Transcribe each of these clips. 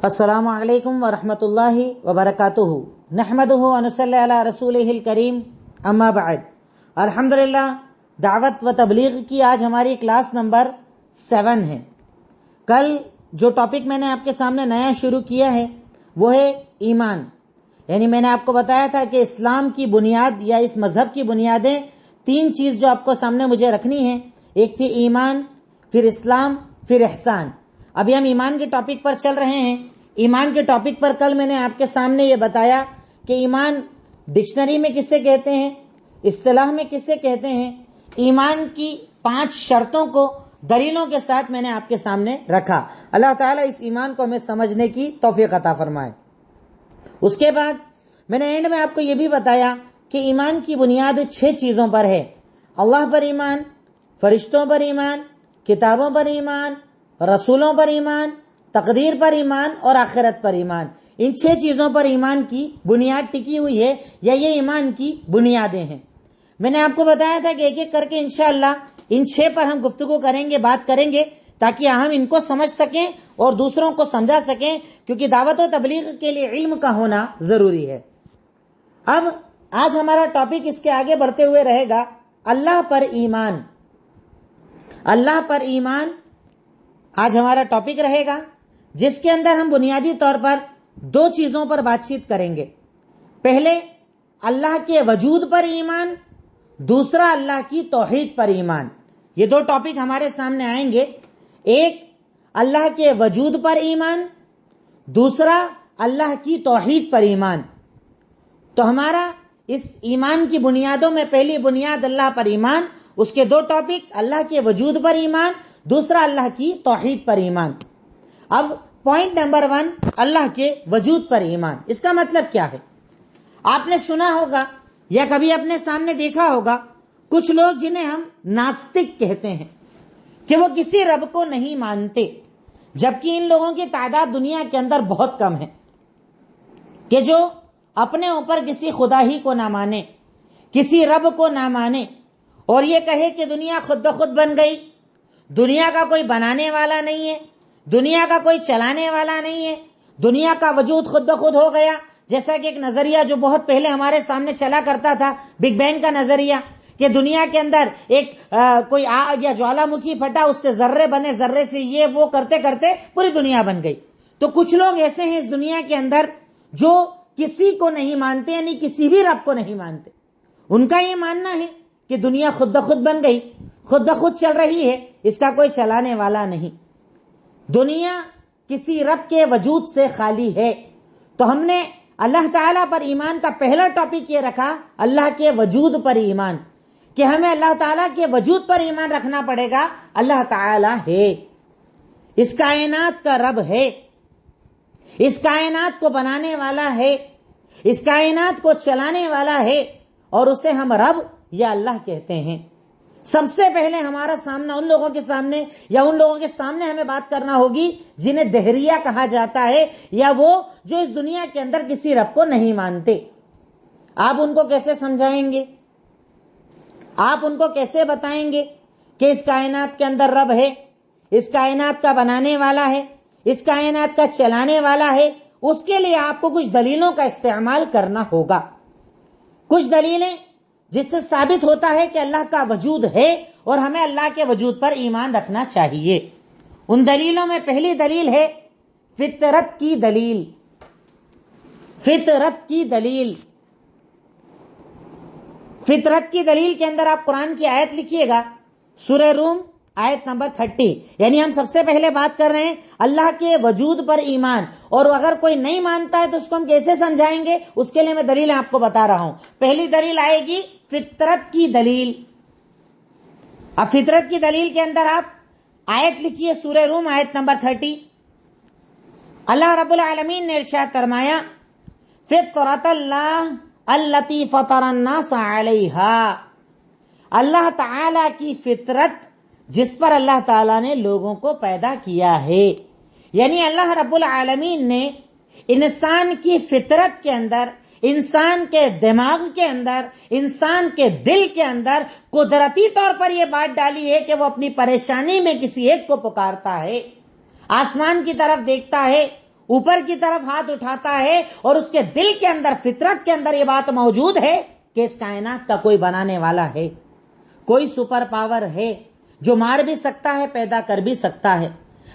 السلام علیکم ورحمۃ اللہ وبرکاتہ نحمدہ ونصلی علی رسولہ الکریم اما بعد۔ الحمدللہ دعوت و تبلیغ کی آج ہماری کلاس نمبر 7 ہے۔ کل جو ٹاپک میں نے آپ کے سامنے نیا شروع کیا ہے وہ ہے ایمان، یعنی میں نے آپ کو بتایا تھا کہ اسلام کی بنیاد یا اس مذہب کی بنیادیں 3 چیز جو آپ کو سامنے مجھے رکھنی ہے، ایک تھی ایمان، پھر اسلام، پھر احسان۔ ابھی ہم ایمان کے ٹاپک پر چل رہے ہیں۔ ایمان کے ٹاپک پر کل میں نے آپ کے سامنے یہ بتایا کہ ایمان ڈکشنری میں کسے کہتے ہیں، اصطلاح میں کسے کہتے ہیں، ایمان کی 5 شرطوں کو دلیلوں کے ساتھ میں نے آپ کے سامنے رکھا۔ اللہ تعالیٰ اس ایمان کو ہمیں سمجھنے کی توفیق عطا فرمائے۔ اس کے بعد میں نے اینڈ میں آپ کو یہ بھی بتایا کہ ایمان کی بنیاد 6 چیزوں پر ہے: اللہ پر ایمان، فرشتوں پر ایمان، کتابوں پر ایمان، رسولوں پر ایمان، تقدیر پر ایمان اور آخرت پر ایمان۔ ان 6 چیزوں پر ایمان کی بنیاد ٹکی ہوئی ہے یا یہ ایمان کی بنیادیں ہیں۔ میں نے آپ کو بتایا تھا کہ ایک ایک کر کے انشاءاللہ ان 6 پر ہم گفتگو کریں گے، بات کریں گے، تاکہ ہم ان کو سمجھ سکیں اور دوسروں کو سمجھا سکیں، کیونکہ دعوت و تبلیغ کے لیے علم کا ہونا ضروری ہے۔ اب آج ہمارا ٹاپک اس کے آگے بڑھتے ہوئے رہے گا اللہ پر ایمان۔ اللہ پر ایمان آج ہمارا ٹاپک رہے گا، جس کے اندر ہم بنیادی طور پر 2 چیزوں پر بات چیت کریں گے۔ پہلے اللہ کے وجود پر ایمان، دوسرا اللہ کی توحید پر ایمان۔ یہ 2 ٹاپک ہمارے سامنے آئیں گے، ایک اللہ کے وجود پر ایمان، دوسرا اللہ کی توحید پر ایمان۔ تو ہمارا اس ایمان کی بنیادوں میں پہلی بنیاد اللہ پر ایمان، اس کے 2 ٹاپک اللہ کے وجود پر ایمان، دوسرا اللہ کی توحید پر ایمان۔ اب پوائنٹ نمبر 1، اللہ کے وجود پر ایمان۔ اس کا مطلب کیا ہے؟ آپ نے سنا ہوگا یا کبھی اپنے سامنے دیکھا ہوگا کچھ لوگ جنہیں ہم ناستک کہتے ہیں کہ وہ کسی رب کو نہیں مانتے، جبکہ ان لوگوں کی تعداد دنیا کے اندر بہت کم ہے کہ جو اپنے اوپر کسی خدا ہی کو نہ مانے، کسی رب کو نہ مانے اور یہ کہے کہ دنیا خود بخود بن گئی، دنیا کا کوئی بنانے والا نہیں ہے، دنیا کا کوئی چلانے والا نہیں ہے، دنیا کا وجود خود بخود ہو گیا۔ جیسا کہ ایک نظریہ جو بہت پہلے ہمارے سامنے چلا کرتا تھا، بگ بینگ کا نظریہ، کہ دنیا کے اندر ایک کوئی آگ یا جوالا مکھی پھٹا، اس سے ذرے بنے، ذرے سے یہ وہ کرتے کرتے پوری دنیا بن گئی۔ تو کچھ لوگ ایسے ہیں اس دنیا کے اندر جو کسی کو نہیں مانتے، یعنی کسی بھی رب کو نہیں مانتے۔ ان کا یہ ماننا ہے کہ دنیا خود بخود بن گئی، خود بخود چل رہی ہے، اس کا کوئی چلانے والا نہیں، دنیا کسی رب کے وجود سے خالی ہے۔ تو ہم نے اللہ تعالیٰ پر ایمان کا پہلا ٹاپک یہ رکھا، اللہ کے وجود پر ایمان، کہ ہمیں اللہ تعالیٰ کے وجود پر ایمان رکھنا پڑے گا۔ اللہ تعالیٰ ہے، اس کائنات کا رب ہے، اس کائنات کو بنانے والا ہے، اس کائنات کو چلانے والا ہے، اور اسے ہم رب یا اللہ کہتے ہیں۔ سب سے پہلے ہمارا سامنا ان لوگوں کے سامنے یا ان لوگوں کے سامنے ہمیں بات کرنا ہوگی جنہیں دہریہ کہا جاتا ہے، یا وہ جو اس دنیا کے اندر کسی رب کو نہیں مانتے۔ آپ ان کو کیسے سمجھائیں گے؟ آپ ان کو کیسے بتائیں گے کہ اس کائنات کے اندر رب ہے، اس کائنات کا بنانے والا ہے، اس کائنات کا چلانے والا ہے؟ اس کے لیے آپ کو کچھ دلیلوں کا استعمال کرنا ہوگا، کچھ دلیلیں جس سے ثابت ہوتا ہے کہ اللہ کا وجود ہے اور ہمیں اللہ کے وجود پر ایمان رکھنا چاہیے۔ ان دلیلوں میں پہلی دلیل ہے فطرت کی دلیل۔ فطرت کی دلیل، فطرت کی دلیل کے اندر آپ قرآن کی آیت لکھیے گا، سورہ روم آیت نمبر 30۔ یعنی ہم سب سے پہلے بات کر رہے ہیں اللہ کے وجود پر ایمان، اور اگر کوئی نہیں مانتا ہے تو اس کو ہم کیسے سمجھائیں گے؟ اس کے لیے میں دلیل آپ کو بتا رہا ہوں۔ پہلی دلیل آئے گی فطرت کی دلیل۔ اب فطرت کی دلیل کے اندر آپ آیت لکھیے، سورہ روم آیت نمبر 30۔ اللہ رب العالمین نے ارشاد فرمایا، فطرت اللہ التی فطر الناس علیہا۔ اللہ تعالی کی فطرت جس پر اللہ تعالیٰ نے لوگوں کو پیدا کیا ہے، یعنی اللہ رب العالمین نے انسان کی فطرت کے اندر، انسان کے دماغ کے اندر، انسان کے دل کے اندر قدرتی طور پر یہ بات ڈالی ہے کہ وہ اپنی پریشانی میں کسی ایک کو پکارتا ہے، آسمان کی طرف دیکھتا ہے، اوپر کی طرف ہاتھ اٹھاتا ہے اور اس کے دل کے اندر، فطرت کے اندر یہ بات موجود ہے کہ اس کائنات کا کوئی بنانے والا ہے، کوئی سپر پاور ہے جو مار بھی سکتا ہے، پیدا کر بھی سکتا ہے،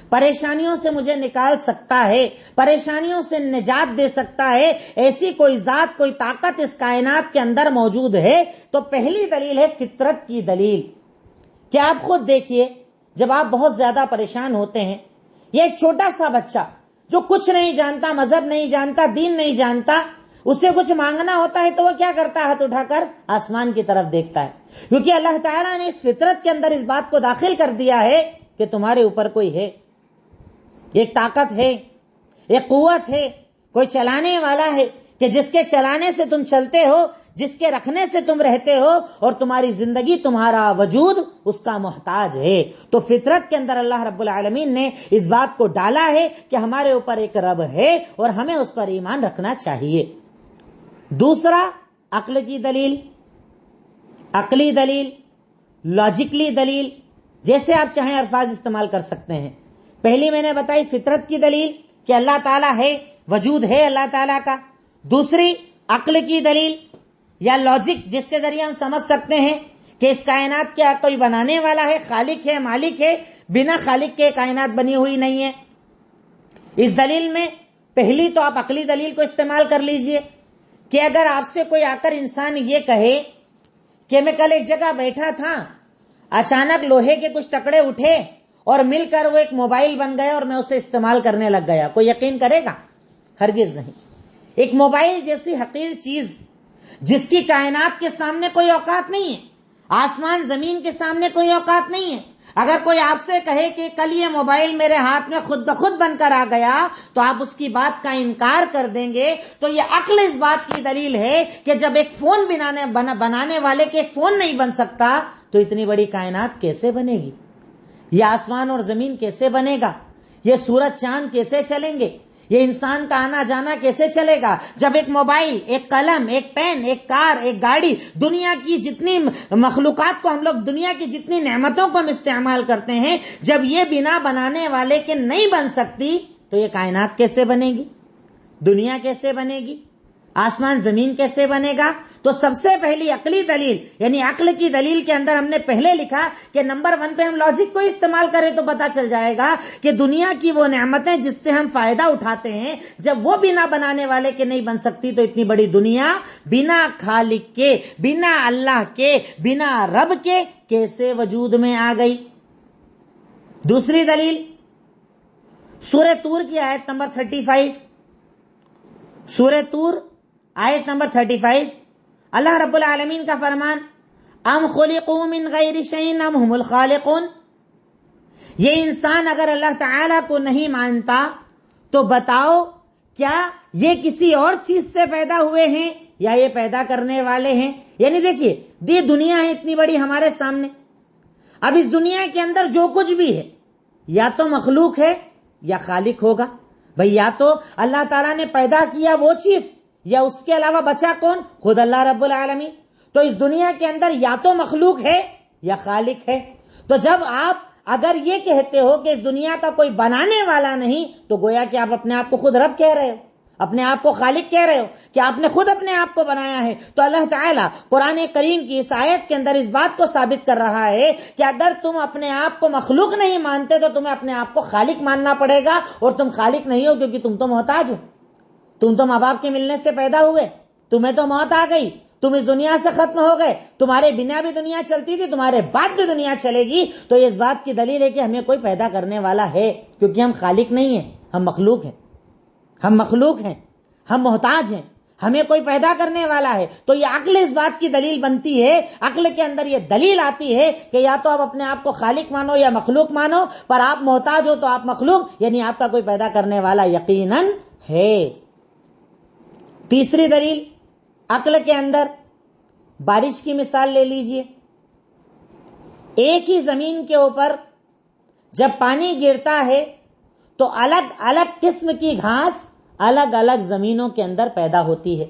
پریشانیوں سے مجھے نکال سکتا ہے، پریشانیوں سے نجات دے سکتا ہے، ایسی کوئی ذات، کوئی طاقت اس کائنات کے اندر موجود ہے، تو پہلی دلیل ہے فطرت کی دلیل۔ کہ آپ خود دیکھیے، جب آپ بہت زیادہ پریشان ہوتے ہیں، یہ ایک چھوٹا سا بچہ جو کچھ نہیں جانتا، مذہب نہیں جانتا، دین نہیں جانتا، اسے کچھ مانگنا ہوتا ہے تو وہ کیا کرتا ہے؟ ہاتھ اٹھا کر آسمان کی طرف دیکھتا ہے، کیونکہ اللہ تعالیٰ نے اس فطرت کے اندر اس بات کو داخل کر دیا ہے کہ تمہارے اوپر کوئی ہے، ایک طاقت ہے، ایک قوت ہے، کوئی چلانے والا ہے کہ جس کے چلانے سے تم چلتے ہو، جس کے رکھنے سے تم رہتے ہو، اور تمہاری زندگی، تمہارا وجود اس کا محتاج ہے۔ تو فطرت کے اندر اللہ رب العالمین نے اس بات کو ڈالا ہے کہ ہمارے اوپر ایک رب ہے اور ہمیں اس پر ایمان رکھنا چاہیے۔ دوسرا، عقل کی دلیل، عقلی دلیل، لاجکلی دلیل، جیسے آپ چاہیں الفاظ استعمال کر سکتے ہیں۔ پہلی میں نے بتائی فطرت کی دلیل کہ اللہ تعالیٰ ہے، وجود ہے اللہ تعالیٰ کا۔ دوسری، عقل کی دلیل یا لاجک، جس کے ذریعے ہم سمجھ سکتے ہیں کہ اس کائنات کیا کوئی بنانے والا ہے، خالق ہے، مالک ہے، بنا خالق کے کائنات بنی ہوئی نہیں ہے۔ اس دلیل میں پہلی تو آپ عقلی دلیل کو استعمال کر لیجئے کہ اگر آپ سے کوئی آ کر انسان یہ کہے کہ میں کل ایک جگہ بیٹھا تھا، اچانک لوہے کے کچھ ٹکڑے اٹھے اور مل کر وہ ایک موبائل بن گیا اور میں اسے استعمال کرنے لگ گیا، کوئی یقین کرے گا؟ ہرگز نہیں۔ ایک موبائل جیسی حقیر چیز جس کی کائنات کے سامنے کوئی اوقات نہیں ہے، آسمان زمین کے سامنے کوئی اوقات نہیں ہے، اگر کوئی آپ سے کہے کہ کل یہ موبائل میرے ہاتھ میں خود بخود بن کر آ گیا تو آپ اس کی بات کا انکار کر دیں گے۔ تو یہ عقل اس بات کی دلیل ہے کہ جب ایک فون بنانے والے کے ایک فون نہیں بن سکتا تو اتنی بڑی کائنات کیسے بنے گی؟ یہ آسمان اور زمین کیسے بنے گا؟ یہ سورج چاند کیسے چلیں گے؟ یہ انسان کا آنا جانا کیسے چلے گا؟ جب ایک موبائل، ایک قلم، ایک پین، ایک کار، ایک گاڑی، دنیا کی جتنی مخلوقات کو ہم لوگ، دنیا کی جتنی نعمتوں کو ہم استعمال کرتے ہیں، جب یہ بنا بنانے والے کے نہیں بن سکتی تو یہ کائنات کیسے بنے گی؟ دنیا کیسے بنے گی؟ آسمان زمین کیسے بنے گا؟ تو سب سے پہلی عقلی دلیل یعنی عقل کی دلیل کے اندر ہم نے پہلے لکھا کہ نمبر 1 پہ ہم لاجک کو استعمال کریں تو پتا چل جائے گا کہ دنیا کی وہ نعمتیں جس سے ہم فائدہ اٹھاتے ہیں، جب وہ بنا بنانے والے کے نہیں بن سکتی تو اتنی بڑی دنیا بنا خالق کے، بنا اللہ کے، بنا رب کے کیسے وجود میں آ گئی؟ دوسری دلیل سورہ طور کی آیت نمبر 35، سورہ طور آیت نمبر 35، اللہ رب العالمین کا فرمان، ام خلقوا من غیر شیء ام هم الخالقون۔ یہ انسان اگر اللہ تعالیٰ کو نہیں مانتا تو بتاؤ کیا یہ کسی اور چیز سے پیدا ہوئے ہیں یا یہ پیدا کرنے والے ہیں؟ یعنی دیکھیے، یہ دنیا ہے اتنی بڑی ہمارے سامنے، اب اس دنیا کے اندر جو کچھ بھی ہے یا تو مخلوق ہے یا خالق ہوگا۔ بھئی یا تو اللہ تعالیٰ نے پیدا کیا وہ چیز یا اس کے علاوہ بچا کون؟ خود اللہ رب العالمین۔ تو اس دنیا کے اندر یا تو مخلوق ہے یا خالق ہے۔ تو جب آپ اگر یہ کہتے ہو کہ اس دنیا کا کوئی بنانے والا نہیں تو گویا کہ آپ اپنے آپ کو خود رب کہہ رہے ہو، اپنے آپ کو خالق کہہ رہے ہو کہ آپ نے خود اپنے آپ کو بنایا ہے۔ تو اللہ تعالیٰ قرآن کریم کی اس آیت کے اندر اس بات کو ثابت کر رہا ہے کہ اگر تم اپنے آپ کو مخلوق نہیں مانتے تو تمہیں اپنے آپ کو خالق ماننا پڑے گا، اور تم خالق نہیں ہو کیونکہ تم تو محتاج ہو، تم تو ماں باپ کے ملنے سے پیدا ہوئے، تمہیں تو موت آ گئی، تم اس دنیا سے ختم ہو گئے، تمہارے بنا بھی دنیا چلتی تھی، تمہارے بعد بھی دنیا چلے گی۔ تو یہ اس بات کی دلیل ہے کہ ہمیں کوئی پیدا کرنے والا ہے، کیونکہ ہم خالق نہیں ہیں، ہم مخلوق ہیں، ہم مخلوق ہیں، ہم محتاج ہیں، ہمیں کوئی پیدا کرنے والا ہے۔ تو یہ عقل اس بات کی دلیل بنتی ہے، عقل کے اندر یہ دلیل آتی ہے کہ یا تو آپ اپنے آپ کو خالق مانو یا مخلوق مانو، پر آپ محتاج ہو تو آپ مخلوق، یعنی آپ کا کوئی پیدا کرنے والا یقیناً ہے۔ تیسری دلیل عقل کے اندر بارش کی مثال لے لیجئے، ایک ہی زمین کے اوپر جب پانی گرتا ہے تو الگ الگ قسم کی گھاس الگ الگ زمینوں کے اندر پیدا ہوتی ہے۔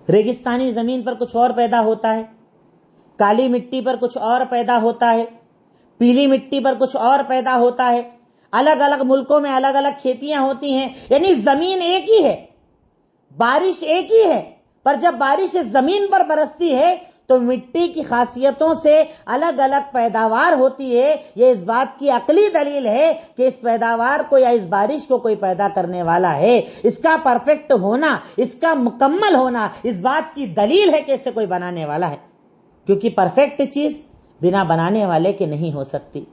ریگستانی زمین پر کچھ اور پیدا ہوتا ہے، کالی مٹی پر کچھ اور پیدا ہوتا ہے، پیلی مٹی پر کچھ اور پیدا ہوتا ہے۔ الگ الگ ملکوں میں الگ الگ کھیتیاں ہوتی ہیں، یعنی زمین ایک ہی ہے، بارش ایک ہی ہے، پر جب بارش اس زمین پر برستی ہے تو مٹی کی خاصیتوں سے الگ الگ پیداوار ہوتی ہے۔ یہ اس بات کی عقلی دلیل ہے کہ اس پیداوار کو یا اس بارش کو کوئی پیدا کرنے والا ہے۔ اس کا پرفیکٹ ہونا، اس کا مکمل ہونا اس بات کی دلیل ہے کہ اسے کوئی بنانے والا ہے، کیونکہ پرفیکٹ چیز بنا بنانے والے کے نہیں ہو سکتی۔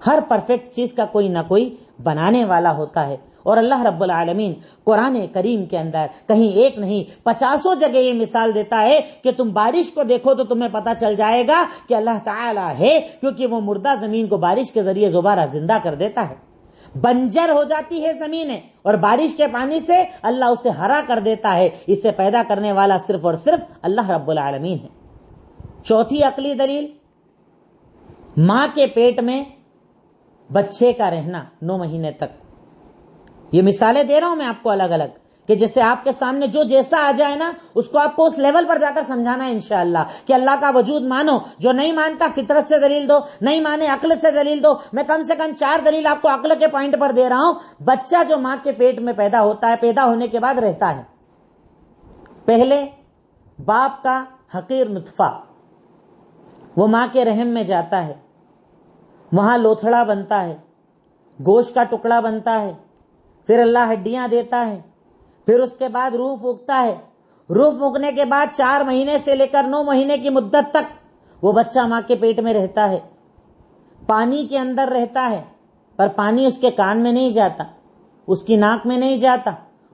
ہر پرفیکٹ چیز کا کوئی نہ کوئی بنانے والا ہوتا ہے، اور اللہ رب العالمین قرآن کریم کے اندر کہیں ایک نہیں 50 جگہ یہ مثال دیتا ہے کہ تم بارش کو دیکھو تو تمہیں پتا چل جائے گا کہ اللہ تعالیٰ ہے، کیونکہ وہ مردہ زمین کو بارش کے ذریعے دوبارہ زندہ کر دیتا ہے۔ بنجر ہو جاتی ہے زمینیں اور بارش کے پانی سے اللہ اسے ہرا کر دیتا ہے۔ اسے پیدا کرنے والا صرف اور صرف اللہ رب العالمین ہے۔ چوتھی عقلی دلیل، ماں کے پیٹ میں بچے کا رہنا 9 مہینے تک۔ یہ مثالیں دے رہا ہوں میں آپ کو الگ الگ، کہ جیسے آپ کے سامنے جو جیسا آ جائے نا اس کو آپ کو اس لیول پر جا کر سمجھانا ہے انشاءاللہ، کہ اللہ کا وجود مانو۔ جو نہیں مانتا فطرت سے دلیل دو، نہیں مانے عقل سے دلیل دو۔ میں کم سے کم 4 دلیل آپ کو عقل کے پوائنٹ پر دے رہا ہوں۔ بچہ جو ماں کے پیٹ میں پیدا ہوتا ہے، پیدا ہونے کے بعد رہتا ہے، پہلے باپ کا حقیر نطفہ وہ ماں کے رحم میں جاتا ہے، وہاں لوتھڑا بنتا ہے، گوشت کا ٹکڑا بنتا ہے، پھر اللہ ہڈیاں دیتا ہے، پھر اس کے بعد روح پھونکتا ہے۔ روح پھونکنے کے بعد 4 مہینے سے لے کر 9 مہینے کی مدت تک وہ بچہ ماں کے پیٹ میں رہتا ہے، پانی کے اندر رہتا ہے، پر پانی اس کے کان میں نہیں جاتا، اس کی ناک میں نہیں جاتا،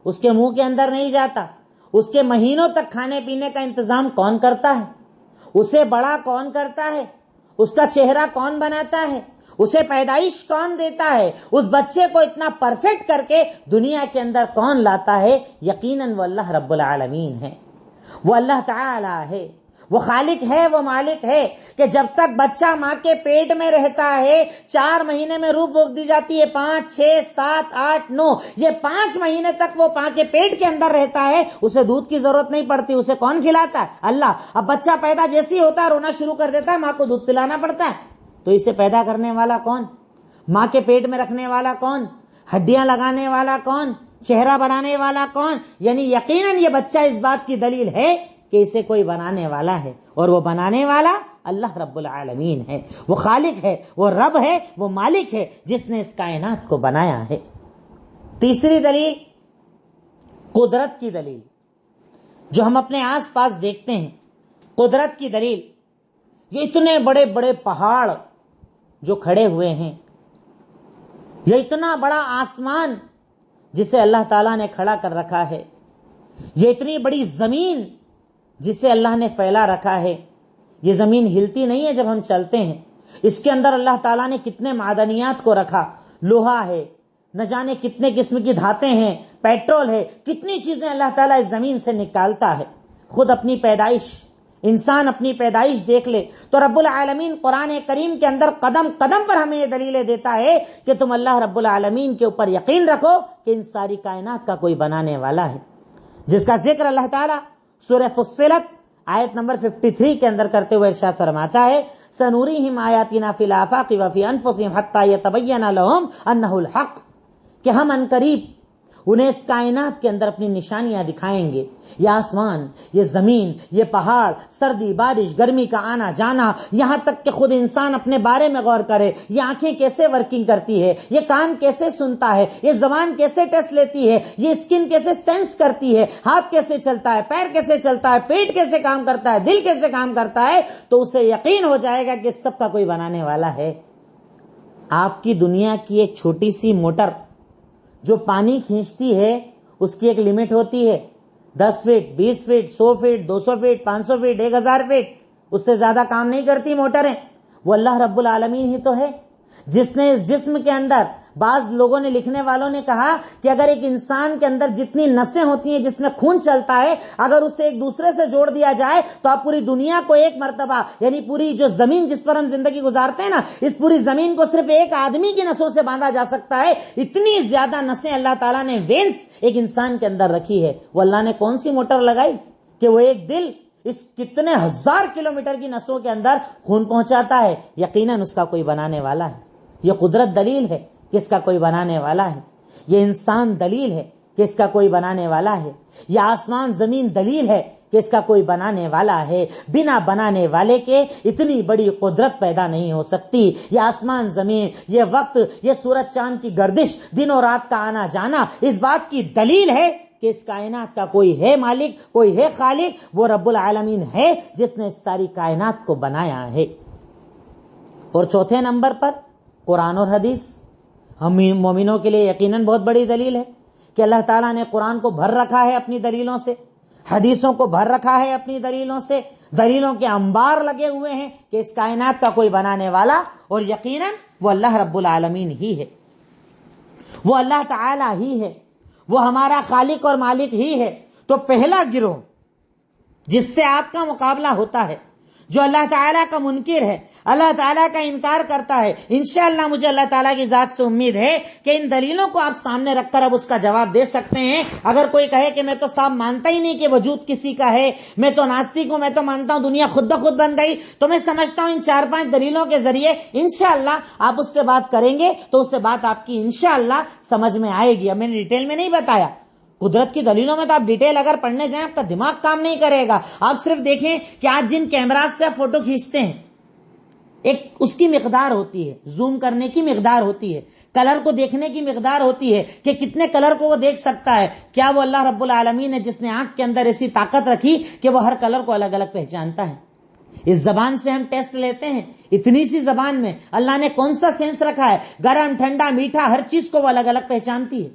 اس کے منہ کے اندر نہیں جاتا۔ اس کے مہینوں تک کھانے پینے کا انتظام کون کرتا ہے؟ اسے بڑا کون کرتا ہے؟ اس کا چہرہ کون بناتا ہے؟ اسے پیدائش کون دیتا ہے؟ اس بچے کو اتنا پرفیکٹ کر کے دنیا کے اندر کون لاتا ہے؟ یقیناً وہ اللہ رب العالمین ہے، وہ اللہ تعالی ہے، وہ خالق ہے، وہ مالک ہے، کہ جب تک بچہ ماں کے پیٹ میں رہتا ہے 4 مہینے میں روح پھونک دی جاتی ہے، 5 6 7 8 9 یہ 5 مہینے تک وہ ماں کے پیٹ کے اندر رہتا ہے۔ اسے دودھ کی ضرورت نہیں پڑتی، اسے کون کھلاتا ہے؟ اللہ۔ اب بچہ پیدا جیسے ہی ہوتا ہے رونا شروع کر دیتا ہے، ماں کو دودھ پلانا پڑتا ہے، تو اسے پیدا کرنے والا کون؟ ماں کے پیٹ میں رکھنے والا کون؟ ہڈیاں لگانے والا کون؟ چہرہ بنانے والا کون؟ یعنی یقیناً یہ بچہ اس بات کی دلیل ہے کہ اسے کوئی بنانے والا ہے، اور وہ بنانے والا اللہ رب العالمین ہے، وہ خالق ہے، وہ رب ہے، وہ مالک ہے، جس نے اس کائنات کو بنایا ہے۔ تیسری دلیل قدرت کی دلیل، جو ہم اپنے آس پاس دیکھتے ہیں، قدرت کی دلیل۔ یہ اتنے بڑے بڑے پہاڑ جو کھڑے ہوئے ہیں، یہ اتنا بڑا آسمان جسے اللہ تعالیٰ نے کھڑا کر رکھا ہے، یہ اتنی بڑی زمین جسے اللہ نے پھیلا رکھا ہے۔ یہ زمین ہلتی نہیں ہے جب ہم چلتے ہیں، اس کے اندر اللہ تعالیٰ نے کتنے معدنیات کو رکھا، لوہا ہے، نہ جانے کتنے قسم کی دھاتیں ہیں، پیٹرول ہے، کتنی چیزیں اللہ تعالیٰ اس زمین سے نکالتا ہے۔ خود اپنی پیدائش، انسان اپنی پیدائش دیکھ لے تو رب العالمین قرآن کریم کے اندر قدم قدم پر ہمیں یہ دلیلیں دیتا ہے کہ تم اللہ رب العالمین کے اوپر یقین رکھو کہ ان ساری کائنات کا کوئی بنانے والا ہے، جس کا ذکر اللہ تعالیٰ سورہ فصلت آیت نمبر 53 کے اندر کرتے ہوئے ارشاد فرماتا ہے، سنوریہم آیاتنا فی الآفاق وفی انفسہم حتی یتبین لہم انہ الحق، کہ ہم عنقریب انہیں اس کائنات کے اندر اپنی نشانیاں دکھائیں گے۔ یہ آسمان، یہ زمین، یہ پہاڑ، سردی بارش گرمی کا آنا جانا، یہاں تک کہ خود انسان اپنے بارے میں غور کرے، یہ آنکھیں کیسے ورکنگ کرتی ہے، یہ کان کیسے سنتا ہے، یہ زبان کیسے ٹیسٹ لیتی ہے، یہ اسکن کیسے سینس کرتی ہے، ہاتھ کیسے چلتا ہے، پیر کیسے چلتا ہے، پیٹ کیسے کام کرتا ہے، دل کیسے کام کرتا ہے، تو اسے یقین ہو جائے گا کہ سب کا کوئی بنانے والا ہے۔ آپ کی دنیا کی ایک چھوٹی سی موٹر جو پانی کھینچتی ہے، اس کی ایک لمٹ ہوتی ہے، 10 feet 20 feet 100 feet 200 feet 500 feet 1000 feet, اس سے زیادہ کام نہیں کرتی موٹریں۔ وہ اللہ رب العالمین ہی تو ہے جس نے اس جسم کے اندر، بعض لوگوں نے، لکھنے والوں نے کہا کہ اگر ایک انسان کے اندر جتنی نسیں ہوتی ہیں جس میں خون چلتا ہے، اگر اسے ایک دوسرے سے جوڑ دیا جائے تو آپ پوری دنیا کو ایک مرتبہ، یعنی پوری جو زمین جس پر ہم زندگی گزارتے ہیں نا، اس پوری زمین کو صرف ایک آدمی کی نسوں سے باندھا جا سکتا ہے۔ اتنی زیادہ نسیں اللہ تعالیٰ نے وینس ایک انسان کے اندر رکھی ہے۔ وہ اللہ نے کون سی موٹر لگائی کہ وہ ایک دل اس کتنے 1000 کلومیٹر کی نسوں کے اندر خون پہنچاتا ہے؟ یقیناً اس کا کوئی بنانے والا ہے۔ یہ قدرت دلیل ہے کہ اس کا کوئی بنانے والا ہے، یہ انسان دلیل ہے کہ اس کا کوئی بنانے والا ہے، یہ آسمان زمین دلیل ہے کہ اس کا کوئی بنانے والا ہے۔ بنا بنانے والے کے اتنی بڑی قدرت پیدا نہیں ہو سکتی۔ یہ آسمان زمین، یہ وقت، یہ سورج چاند کی گردش، دن اور رات کا آنا جانا اس بات کی دلیل ہے کہ اس کائنات کا کوئی ہے مالک، کوئی ہے خالق، وہ رب العالمین ہے جس نے اس ساری کائنات کو بنایا ہے۔ اور چوتھے نمبر پر قرآن اور حدیث ہم مومنوں کے لیے یقیناً بہت بڑی دلیل ہے کہ اللہ تعالیٰ نے قرآن کو بھر رکھا ہے اپنی دلیلوں سے، حدیثوں کو بھر رکھا ہے اپنی دلیلوں سے، دلیلوں کے انبار لگے ہوئے ہیں کہ اس کائنات کا کوئی بنانے والا اور یقیناً وہ اللہ رب العالمین ہی ہے، وہ اللہ تعالیٰ ہی ہے، وہ ہمارا خالق اور مالک ہی ہے۔ تو پہلا گروہ جس سے آپ کا مقابلہ ہوتا ہے، جو اللہ تعالیٰ کا منکر ہے، اللہ تعالیٰ کا انکار کرتا ہے، انشاءاللہ مجھے اللہ تعالیٰ کی ذات سے امید ہے کہ ان دلیلوں کو آپ سامنے رکھ کر اب اس کا جواب دے سکتے ہیں۔ اگر کوئی کہے کہ میں تو صاحب مانتا ہی نہیں کہ وجود کسی کا ہے، میں تو ناستک ہوں، میں تو مانتا ہوں دنیا خود بخود بن گئی، تو میں سمجھتا ہوں ان 4-5 دلیلوں کے ذریعے انشاءاللہ آپ اس سے بات کریں گے تو اس سے بات آپ کی انشاءاللہ سمجھ میں آئے گی۔ اب میں نے ڈیٹیل میں نہیں بتایا، قدرت کی دلیلوں میں تو آپ ڈیٹیل اگر پڑھنے جائیں آپ کا دماغ کام نہیں کرے گا۔ آپ صرف دیکھیں کہ آج جن کیمراز سے آپ فوٹو کھینچتے ہیں، ایک اس کی مقدار ہوتی ہے، زوم کرنے کی مقدار ہوتی ہے، کلر کو دیکھنے کی مقدار ہوتی ہے کہ کتنے کلر کو وہ دیکھ سکتا ہے۔ کیا وہ اللہ رب العالمین ہے جس نے آنکھ کے اندر ایسی طاقت رکھی کہ وہ ہر کلر کو الگ الگ پہچانتا ہے؟ اس زبان سے ہم ٹیسٹ لیتے ہیں، اتنی سی زبان میں اللہ نے کون سا سینس رکھا ہے؟ گرم، ٹھنڈا، میٹھا، ہر چیز کو وہ الگ الگ پہچانتی ہے۔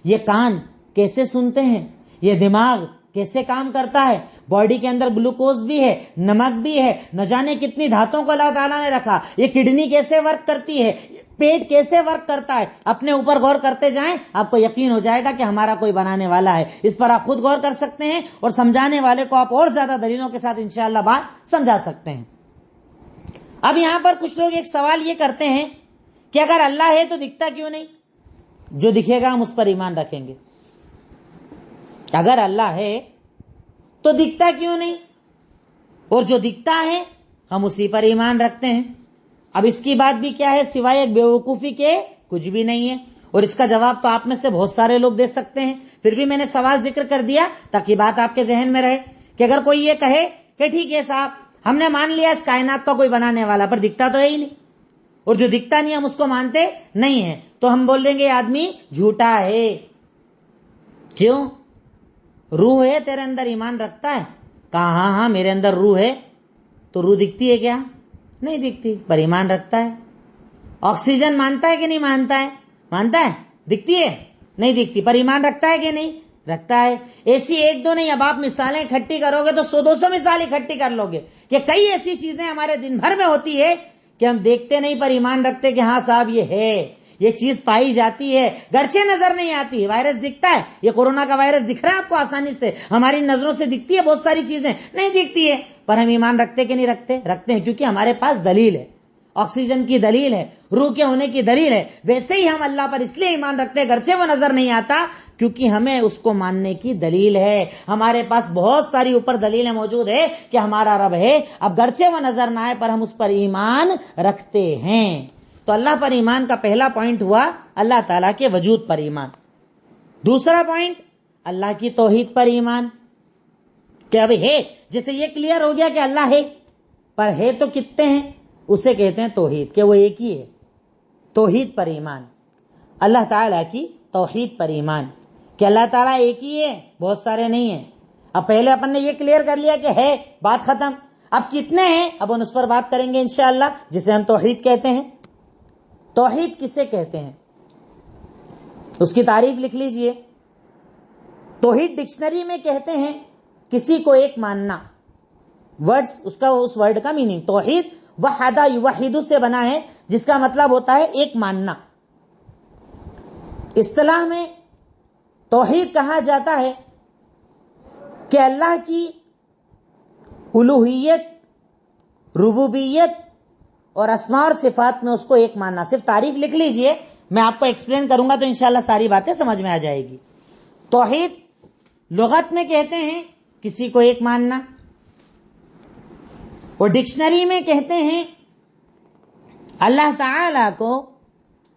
یہ کان کیسے سنتے ہیں، یہ دماغ کیسے کام کرتا ہے، باڈی کے اندر گلوکوز بھی ہے، نمک بھی ہے، نہ جانے کتنی دھاتوں کو اللہ تعالیٰ نے رکھا، یہ کڈنی کیسے ورک کرتی ہے، پیٹ کیسے ورک کرتا ہے، اپنے اوپر غور کرتے جائیں آپ کو یقین ہو جائے گا کہ ہمارا کوئی بنانے والا ہے۔ اس پر آپ خود غور کر سکتے ہیں اور سمجھانے والے کو آپ اور زیادہ دلیلوں کے ساتھ انشاءاللہ بات سمجھا سکتے ہیں۔ اب یہاں پر کچھ لوگ ایک سوال یہ کرتے ہیں کہ اگر اللہ ہے تو دکھتا کیوں نہیں؟ جو دکھے گا ہم اس پر ایمان رکھیں گے۔ اگر اللہ ہے تو دکھتا کیوں نہیں؟ اور جو دکھتا ہے ہم اسی پر ایمان رکھتے ہیں۔ اب اس کی بات بھی کیا ہے سوائے ایک بیوقوفی کے؟ کچھ بھی نہیں ہے۔ اور اس کا جواب تو آپ میں سے بہت سارے لوگ دے سکتے ہیں، پھر بھی میں نے سوال ذکر کر دیا تاکہ بات آپ کے ذہن میں رہے کہ اگر کوئی یہ کہے کہ ٹھیک ہے صاحب ہم نے مان لیا اس کائنات کا کوئی بنانے والا، پر دکھتا تو ہے ہی نہیں، اور جو دکھتا نہیں ہم اس کو مانتے نہیں ہیں، تو ہم بول دیں گے آدمی جھوٹا ہے۔ کیوں؟ روح ہے تیرے اندر، ایمان رکھتا ہے؟ کہا ہاں میرے اندر روح ہے۔ تو روح دکھتی ہے کیا؟ نہیں دکھتی، پر ایمان رکھتا ہے۔ آکسیجن مانتا ہے کہ نہیں مانتا ہے؟ مانتا ہے۔ دکھتی ہے؟ نہیں دکھتی، پر ایمان رکھتا ہے کہ نہیں؟ رکھتا ہے۔ ایسی ایک دو نہیں، اب آپ مثالیں اکٹھی کرو گے تو 100-200 مثالیں اکٹھی کر لو گے کہ کئی ایسی چیزیں ہمارے دن بھر میں ہوتی ہے کہ ہم دیکھتے نہیں پر ایمان رکھتے کہ ہاں صاحب یہ ہے، یہ چیز پائی جاتی ہے، گرچہ نظر نہیں آتی۔ وائرس دکھتا ہے، یہ کورونا کا وائرس دکھ رہا ہے آپ کو آسانی سے، ہماری نظروں سے دکھتی ہے بہت ساری چیزیں، نہیں دکھتی ہے، پر ہم ایمان رکھتے کہ نہیں رکھتے؟ رکھتے ہیں، کیونکہ ہمارے پاس دلیل ہے، آکسیجن کی دلیل ہے، روح کے ہونے کی دلیل ہے۔ ویسے ہی ہم اللہ پر اس لیے ایمان رکھتے ہیں گرچہ وہ نظر نہیں آتا، کیونکہ ہمیں اس کو ماننے کی دلیل ہے۔ ہمارے پاس بہت ساری اوپر دلیلیں موجود ہے کہ ہمارا رب ہے، اب گرچہ وہ نظر نہ آئے پر ہم اس پر ایمان رکھتے ہیں۔ تو اللہ پر ایمان کا پہلا پوائنٹ ہوا اللہ تعالیٰ کے وجود پر ایمان۔ دوسرا پوائنٹ اللہ کی توحید پر ایمان، کہ اب ہے، جیسے یہ کلیئر ہو گیا کہ اللہ ہے، پر ہے تو کتنے ہیں؟ اسے کہتے ہیں توحید، کہ وہ ایک ہی ہے۔ توحید پر ایمان، اللہ تعالیٰ کی توحید پر ایمان کہ اللہ تعالیٰ ایک ہی ہے، بہت سارے نہیں ہیں۔ اب پہلے اپن نے یہ کلیئر کر لیا کہ ہے، بات ختم۔ اب کتنے ہیں اب ہم اس پر بات کریں گے انشاءاللہ، جسے ہم توحید کہتے ہیں۔ توحید کسے کہتے ہیں اس کی تعریف لکھ لیجئے۔ توحید ڈکشنری میں کہتے ہیں کسی کو ایک ماننا، ورڈز اس ورڈ کا میننگ توحید وحدہ یوحد سے بنا ہے، جس کا مطلب ہوتا ہے ایک ماننا۔ اصطلاح میں توحید کہا جاتا ہے کہ اللہ کی الوہیت، ربوبیت اور اسماء اور صفات میں اس کو ایک ماننا۔ صرف تعریف لکھ لیجئے، میں آپ کو ایکسپلین کروں گا تو انشاءاللہ ساری باتیں سمجھ میں آ جائے گی۔ توحید لغت میں کہتے ہیں کسی کو ایک ماننا، اور ڈکشنری میں کہتے ہیں اللہ تعالی کو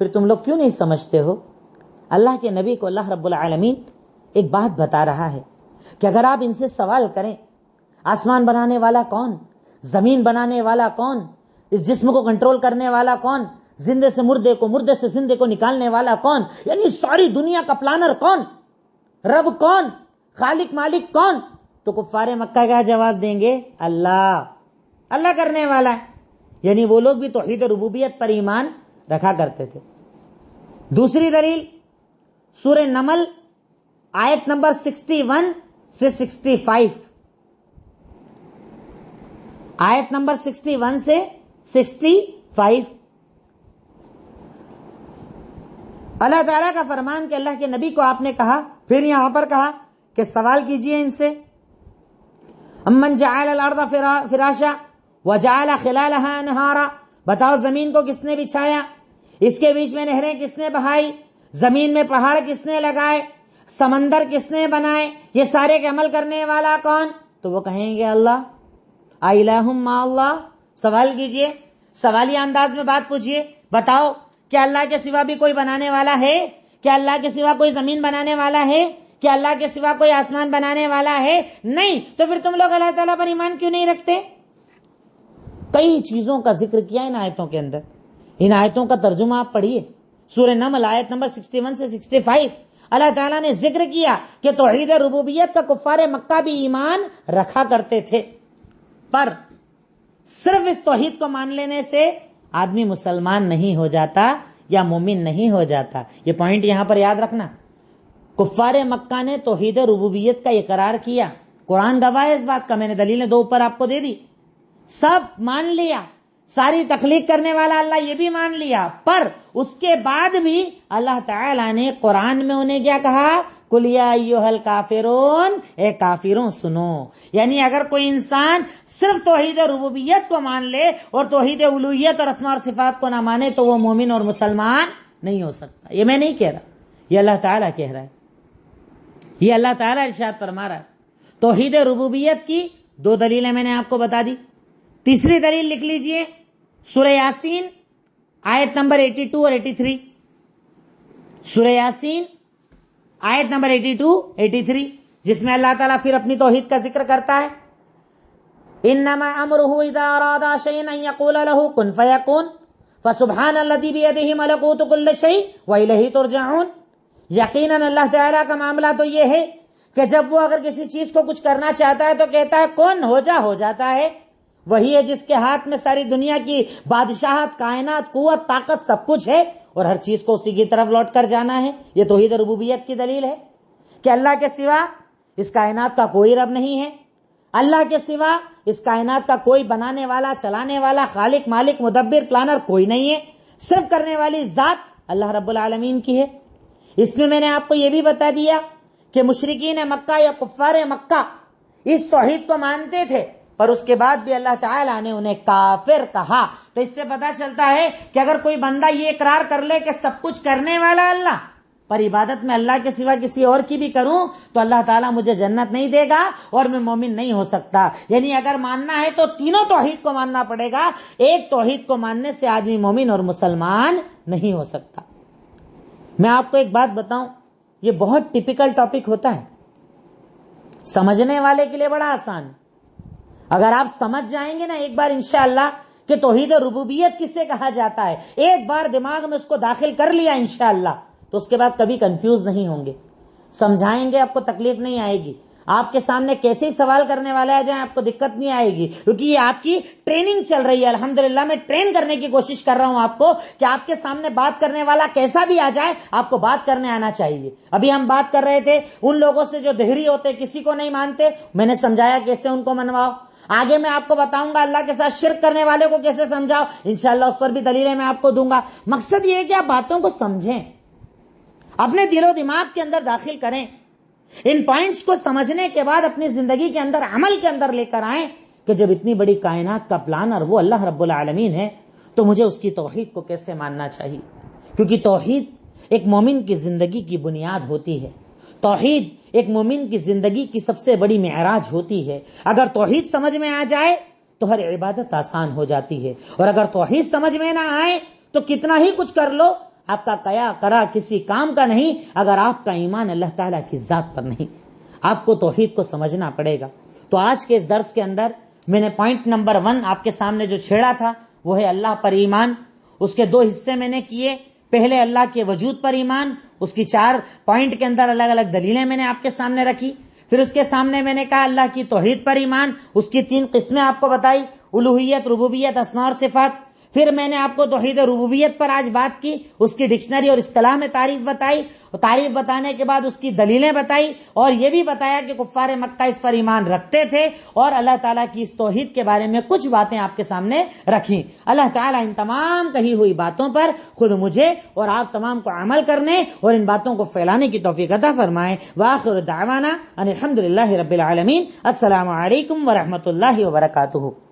پھر تم لوگ کیوں نہیں سمجھتے ہو؟ اللہ کے نبی کو اللہ رب العالمین ایک بات بتا رہا ہے کہ اگر آپ ان سے سوال کریں آسمان بنانے والا کون، زمین بنانے والا کون، اس جسم کو کنٹرول کرنے والا کون، زندے سے مردے کو، مردے سے زندے کو نکالنے والا کون، یعنی ساری دنیا کا پلانر کون، رب کون، خالق مالک کون، تو کفار مکہ کیا جواب دیں گے؟ اللہ، اللہ کرنے والا ہے۔ یعنی وہ لوگ بھی توحید ربوبیت پر ایمان رکھا کرتے تھے۔ دوسری دلیل سورہ نمل آیت نمبر 61 سے 65، آیت نمبر 61 سے 65، اللہ تعالیٰ کا فرمان کہ اللہ کے نبی کو آپ نے کہا، پھر یہاں پر کہا کہ سوال کیجئے ان سے، امن جعل الارض فراشا وجعل خلالها انہارا، بتاؤ زمین کو کس نے بچھایا، اس کے بیچ میں نہریں کس نے بہائی، زمین میں پہاڑ کس نے لگائے، سمندر کس نے بنائے، یہ سارے کے عمل کرنے والا کون؟ تو وہ کہیں گے اللہ۔ الہ مع اللہ، سوال کیجئے، سوالیہ انداز میں بات پوچھئے، بتاؤ کیا اللہ کے سوا بھی کوئی بنانے والا ہے؟ کیا اللہ کے سوا کوئی زمین بنانے والا ہے؟ کیا اللہ کے سوا کوئی آسمان بنانے والا ہے؟ نہیں، تو پھر تم لوگ اللہ تعالیٰ پر ایمان کیوں نہیں رکھتے؟ کئی چیزوں کا ذکر کیا ان آیتوں کے اندر، ان آیتوں کا ترجمہ آپ پڑھیے، سورہ نمل آیت نمبر 61 سے 65، اللہ تعالیٰ نے ذکر کیا کہ توحید ربوبیت کا کفار مکہ بھی ایمان رکھا کرتے تھے، پر صرف اس توحید کو مان لینے سے آدمی مسلمان نہیں ہو جاتا یا مومن نہیں ہو جاتا۔ یہ پوائنٹ یہاں پر یاد رکھنا، کفار مکہ نے توحید ربوبیت کا اقرار کیا، قرآن گواہ ہے اس بات کا، میں نے دلیلیں دو اوپر آپ کو دے دی، سب مان لیا، ساری تخلیق کرنے والا اللہ یہ بھی مان لیا، پر اس کے بعد بھی اللہ تعالیٰ نے قرآن میں انہیں کیا کہا؟ قل یا ایھا الکافرون، اے کافروں سنو۔ یعنی اگر کوئی انسان صرف توحید ربوبیت کو مان لے اور توحید الوہیت اور اسماء اور صفات کو نہ مانے تو وہ مومن اور مسلمان نہیں ہو سکتا۔ یہ میں نہیں کہہ رہا، یہ اللہ تعالیٰ کہہ رہا ہے، یہ اللہ تعالیٰ ارشاد فرما رہا ہے۔ توحید ربوبیت کی دو دلیلیں میں نے آپ کو بتا دی، تیسری دلیل لکھ لیجئے، سورہ یاسین آیت نمبر 82 اور 83، سورہ یاسین آیت نمبر 82 83، جس میں اللہ تعالیٰ پھر اپنی توحید کا ذکر کرتا ہے، انما امرہ اذا اراد شیئا ان یقول له کن فیکون فسبحان الذی بیدہ ملکوت کل شیء والیہ ترجعون۔ یقیناً اللہ تعالیٰ کا معاملہ تو یہ ہے کہ جب وہ اگر کسی چیز کو کچھ کرنا چاہتا ہے تو کہتا ہے کون، ہو جا، ہو جاتا ہے۔ وہی ہے جس کے ہاتھ میں ساری دنیا کی بادشاہت، کائنات، قوت، طاقت سب کچھ ہے، اور ہر چیز کو اسی کی طرف لوٹ کر جانا ہے۔ یہ توحید ربوبیت کی دلیل ہے کہ اللہ کے سوا اس کائنات کا کوئی رب نہیں ہے، اللہ کے سوا اس کائنات کا کوئی بنانے والا، چلانے والا، خالق مالک مدبر پلانر کوئی نہیں ہے، صرف کرنے والی ذات اللہ رب العالمین کی ہے۔ اس میں نے آپ کو یہ بھی بتا دیا کہ مشرکین مکہ یا کفار مکہ اس توحید کو مانتے تھے، پر اس کے بعد بھی اللہ تعالیٰ نے انہیں کافر کہا۔ تو اس سے پتا چلتا ہے کہ اگر کوئی بندہ یہ اقرار کر لے کہ سب کچھ کرنے والا اللہ، پر عبادت میں اللہ کے سوا کسی اور کی بھی کروں تو اللہ تعالیٰ مجھے جنت نہیں دے گا اور میں مومن نہیں ہو سکتا۔ یعنی اگر ماننا ہے تو تینوں توحید کو ماننا پڑے گا، ایک توحید کو ماننے سے آدمی مومن اور مسلمان نہیں ہو سکتا۔ میں آپ کو ایک بات بتاؤں، یہ بہت ٹپیکل ٹاپک ہوتا ہے، سمجھنے والے کے لیے بڑا آسان، اگر آپ سمجھ جائیں گے نا ایک بار انشاءاللہ کہ توحید ربوبیت کسے کہا جاتا ہے، ایک بار دماغ میں اس کو داخل کر لیا انشاءاللہ تو اس کے بعد کبھی کنفیوز نہیں ہوں گے، سمجھائیں گے آپ کو تکلیف نہیں آئے گی، آپ کے سامنے کیسے ہی سوال کرنے والے آ جائیں آپ کو دقت نہیں آئے گی، کیونکہ یہ آپ کی ٹریننگ چل رہی ہے۔ الحمدللہ میں ٹرین کرنے کی کوشش کر رہا ہوں آپ کو کہ آپ کے سامنے بات کرنے والا کیسا بھی آ جائے آپ کو بات کرنے آنا چاہیے۔ ابھی ہم بات کر رہے تھے ان لوگوں سے جو دہری ہوتے، کسی کو نہیں مانتے، میں نے سمجھایا کیسے ان کو منواؤ، آگے میں آپ کو بتاؤں گا اللہ کے ساتھ شرک کرنے والے کو کیسے سمجھاؤ، انشاءاللہ اس پر بھی دلیلیں میں آپ کو دوں گا۔ مقصد یہ ہے کہ آپ باتوں کو سمجھیں، اپنے دل و دماغ کے اندر داخل کریں، ان پوائنٹس کو سمجھنے کے بعد اپنی زندگی کے اندر، عمل کے اندر لے کر آئیں کہ جب اتنی بڑی کائنات کا پلانر وہ اللہ رب العالمین ہے تو مجھے اس کی توحید کو کیسے ماننا چاہیے، کیونکہ توحید ایک مومن کی زندگی کی بنیاد ہوتی ہے، توحید ایک مومن کی زندگی کی سب سے بڑی معراج ہوتی ہے۔ اگر توحید سمجھ میں آ جائے تو ہر عبادت آسان ہو جاتی ہے، اور اگر توحید سمجھ میں نہ آئے تو کتنا ہی کچھ کر لو، آپ کا قیا قرا کسی کام کا نہیں اگر آپ کا ایمان اللہ تعالیٰ کی ذات پر نہیں. آپ کو توحید کو سمجھنا پڑے گا. تو آج کے اس درس کے اندر میں نے پوائنٹ نمبر 1 آپ کے سامنے جو چھیڑا تھا وہ ہے اللہ پر ایمان. اس کے 2 حصے میں نے کیے. پہلے اللہ کے وجود پر ایمان، اس کی 4 پوائنٹ کے اندر الگ الگ دلیلیں میں نے آپ کے سامنے رکھی. پھر اس کے سامنے میں نے کہا اللہ کی توحید پر ایمان، اس کی 3 قسمیں آپ کو بتائی، الوہیت، ربوبیت، اسماء اور صفات. پھر میں نے آپ کو توحید ربوبیت پر آج بات کی، اس کی ڈکشنری اور اصطلاح میں تعریف بتائی. تعریف بتانے کے بعد اس کی دلیلیں بتائی اور یہ بھی بتایا کہ کفار مکہ اس پر ایمان رکھتے تھے اور اللہ تعالیٰ کی اس توحید کے بارے میں کچھ باتیں آپ کے سامنے رکھیں. اللہ تعالیٰ ان تمام کہی ہوئی باتوں پر خود مجھے اور آپ تمام کو عمل کرنے اور ان باتوں کو پھیلانے کی توفیق عطا فرمائے. وآخر دعوانا ان الحمدللہ رب العالمین. السلام علیکم ورحمۃ اللہ وبرکاتہ.